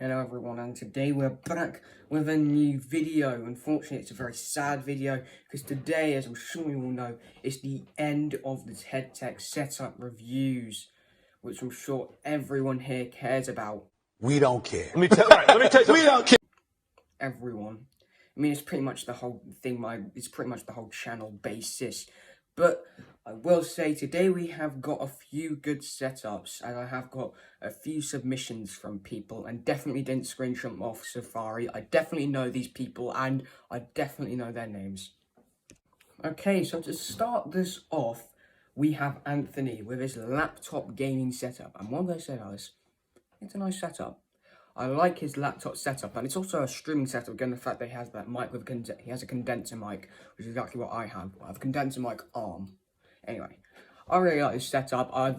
Hello everyone, and today we're back with a new video. Unfortunately, it's a very sad video because today, as I'm sure you all know, is the end of the TED Tech setup reviews, which I'm sure everyone here cares about. We don't care. Let me tell you something. We don't care. Everyone. I mean, it's pretty much the whole thing. It's pretty much the whole channel basis. But I will say today we have got a few good setups, and I have got a few submissions from people, and definitely didn't screenshot them off Safari. I definitely know these people, and I definitely know their names. Okay, so to start this off, we have Anthony with his laptop gaming setup, and what they say is, it's a nice setup. I like his laptop setup, and it's also a streaming setup, again, the fact that he has that mic with he has a condenser mic, which is exactly what I have. I have a condenser mic arm. Anyway, I really like his setup. I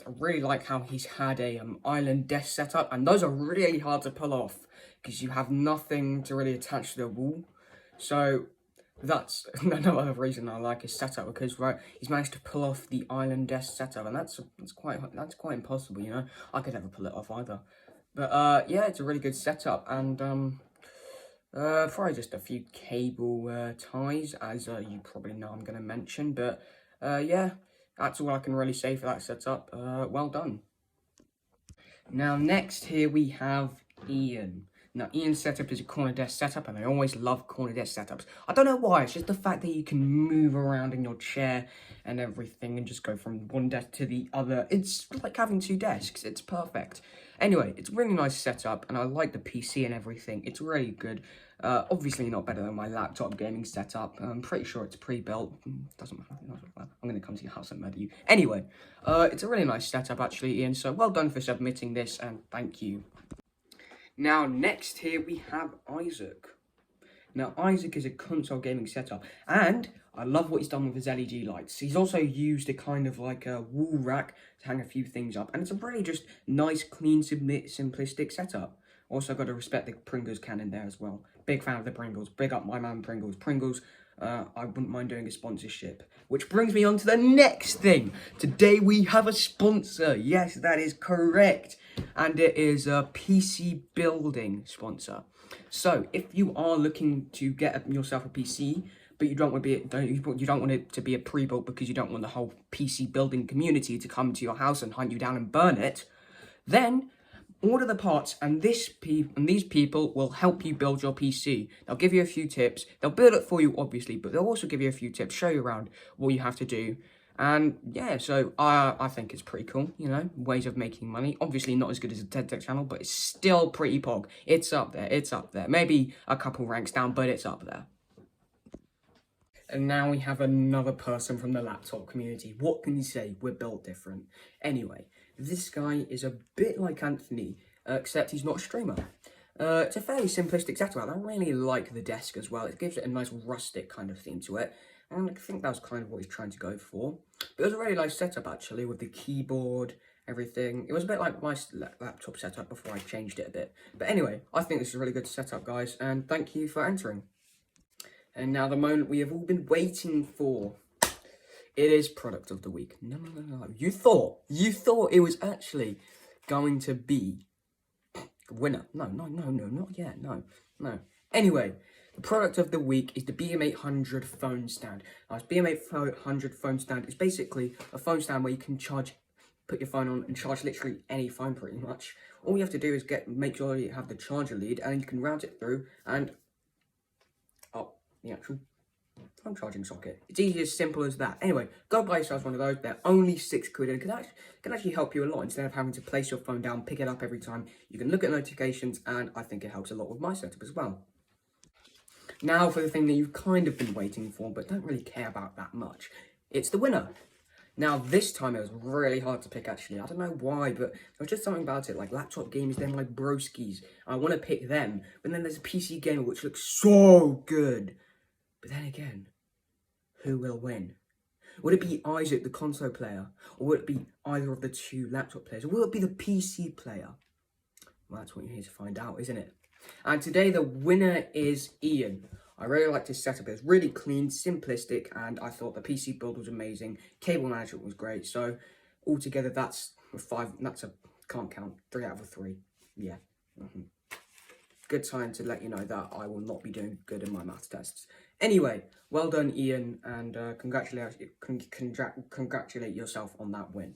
really like how he's had a island desk setup, and those are really hard to pull off, because you have nothing to really attach to the wall. So that's another reason I like his setup, because he's managed to pull off the island desk setup, and that's quite impossible, you know. I could never pull it off either. But yeah, it's a really good setup, and probably just a few cable ties, as you probably know I'm going to mention. But yeah, that's all I can really say for that setup. Well done. Now next here we have Ian. Now Ian's setup is a corner desk setup, and I always love corner desk setups. I don't know why, it's just the fact that you can move around in your chair and everything and just go from one desk to the other. It's like having two desks, it's perfect. Anyway, it's a really nice setup, and I like the PC and everything. It's really good. Obviously not better than my laptop gaming setup. I'm pretty sure it's pre-built. Doesn't matter. I'm going to come to your house and murder you. Anyway, it's a really nice setup actually, Ian. So well done for submitting this, and thank you. Now next here we have Isaac. Now Isaac is a console gaming setup, and I love what he's done with his LED lights. He's also used a kind of like a wall rack to hang a few things up, and it's a really just nice, clean, simplistic setup. Also got to respect the Pringles can in there as well. Big fan of the Pringles. Big up my man Pringles. Pringles, I wouldn't mind doing a sponsorship. Which brings me on to the next thing. Today we have a sponsor. Yes, that is correct. And it is a PC building sponsor. So if you are looking to get yourself a PC, but you don't want it to be a pre-built because you don't want the whole PC building community to come to your house and hunt you down and burn it, then order the parts, and these people will help you build your PC. They'll give you a few tips. They'll build it for you, obviously, but they'll also give you a few tips, show you around what you have to do. And yeah, so I think it's pretty cool, you know, ways of making money. Obviously not as good as the TED Tech channel, but it's still pretty pog. It's up there, it's up there. Maybe a couple ranks down, but it's up there. And now we have another person from the laptop community. What can you say? We're built different. Anyway, this guy is a bit like Anthony, except he's not a streamer. It's a fairly simplistic setup. I really like the desk as well. It gives it a nice rustic kind of theme to it. And I think that was kind of what he's trying to go for. But it was a really nice setup, actually, with the keyboard, everything. It was a bit like my laptop setup before I changed it a bit. But anyway, I think this is a really good setup, guys. And thank you for entering. And now the moment we have all been waiting for. It is product of the week. No. You thought it was actually going to be winner. No, not yet. No. Anyway, the product of the week is the BM800 phone stand. Now, this BM800 phone stand is basically a phone stand where you can put your phone on and charge literally any phone pretty much. All you have to do is make sure you have the charger lead, and you can route it through and the actual phone charging socket. It's easy, as simple as that. Anyway, go buy yourself one of those. They're only £6 and can actually help you a lot. Instead of having to place your phone down, pick it up every time, you can look at notifications, and I think it helps a lot with my setup as well. Now for the thing that you've kind of been waiting for, but don't really care about that much. It's the winner. Now, this time it was really hard to pick, actually. I don't know why, but there was just something about it. Like, laptop gamers, they're like broskies. I want to pick them. But then there's a PC gamer which looks so good. But then again, who will win? Would it be Isaac, the console player? Or would it be either of the two laptop players? Or will it be the PC player? Well, that's what you're here to find out, isn't it? And today the winner is Ian. I really liked his setup. It was really clean, simplistic, and I thought the PC build was amazing. Cable management was great. So altogether, that's a 5. Can't count. 3 out of 3. Yeah. good time to let you know that I will not be doing good in my math tests. Anyway, well done, Ian, and congratulate yourself on that win.